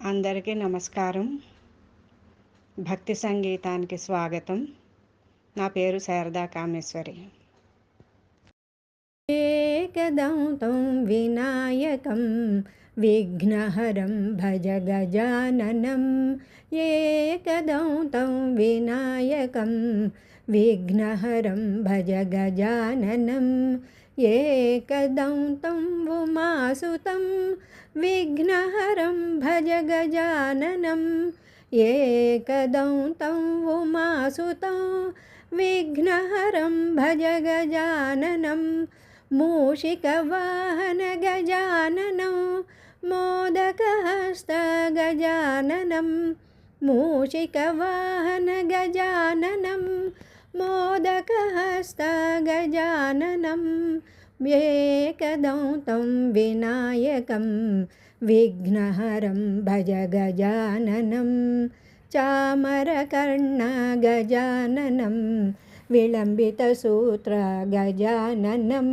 అందరికీ నమస్కారం. భక్తి సంగీతానికి స్వాగతం. నా పేరు శారదా కామేశ్వరి. एकदन्तं विनायकं विघ्नहरं भज गजाननं एकदन्तं विनायकं विघ्नहरं भज गजाननं एकदन्तं उमासुतं विघ्नहरं भज गजाननं एकदन्तं उमासुतं विघ्नहरं भज गजाननं मूषिकवाहन गजाननं मोदकहस्त गजाननं मूषिकवाहन गजाननं मोदकहस्त गजाननं एकदन्तं विनायकं विघ्नहरं भज गजाननं चामरकर्ण गजाननं विलम्बितसूत्र गजाननं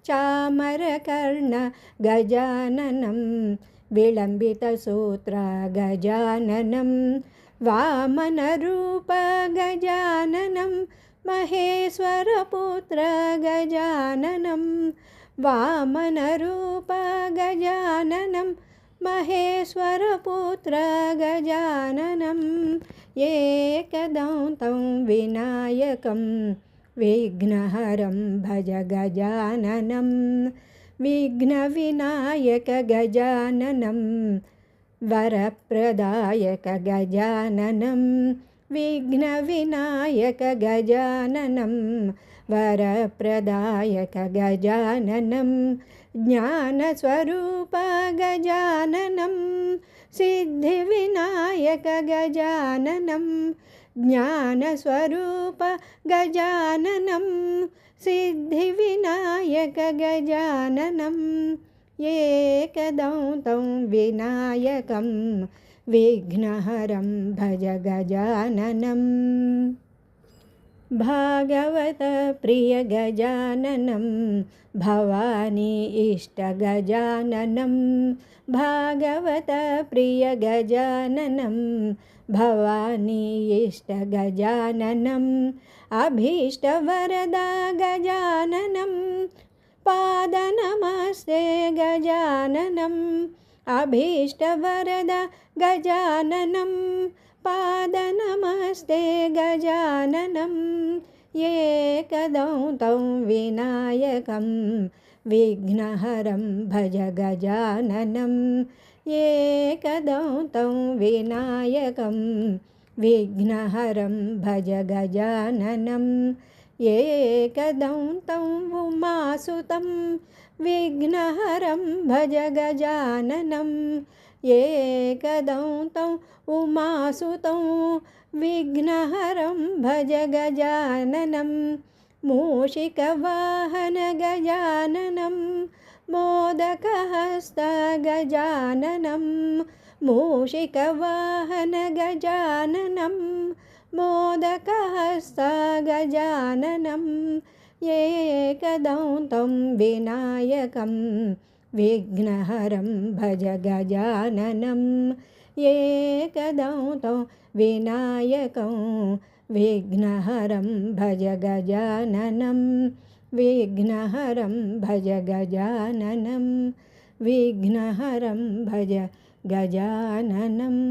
चामरकर्ण गजाननं विलम्बितसूत्र गजाननं वामनरूप गजाननं महेश्वरपुत्र गजाननं वामनरूप गजाननं महेश्वरपुत्र गजाननं एकदन्तं विनायकं विघ्नहरं भज गजाननं विघ्नविनायक गजाननं वरप्रदायक गजाननं विघ्नविनायक गजाननं वरप्रदायक गजाननं ज्ञानस्वरूप गजाननं सिद्धिविनायक गजाननं ज्ञानस्वरूप गजाननं सिद्धिविनायक गजाननं एकदन्तं विनायकं विघ्नहरं भज गजाननं भागवत प्रिय गजाननं भवानी इष्ट गजाननं भागवत प्रिय गजाननं भवानी इष्ट गजाननं अभीष्टवरदा गजाननं पादनमस्ते गजाननं अभीष्टवरदा गजाननं पादनमस्ते गजाननं एकदन्तं विनायकं विघ्नहरं भज गजाननं एकदन्तं विनायकं विघ्नहरं भज गजाननं एकदन्तं उमासुतं विघ्नहरं भज गजाननं एकदन्तं उमासुतं विघ्नहरं भज गजाननं मूषिकवाहन गजाननं मोदकहस्त गजाननं मूषिकवाहन गजाननं मोदकहस्त गजाननं एकदन्तं विनायकं विघ्नहरं भज गजाननं एकदन्तं विनायकं विघ्नहरं भज गजाननं विघ्नहरं भज गजाननं विघ्नहरं भज गजाननम्।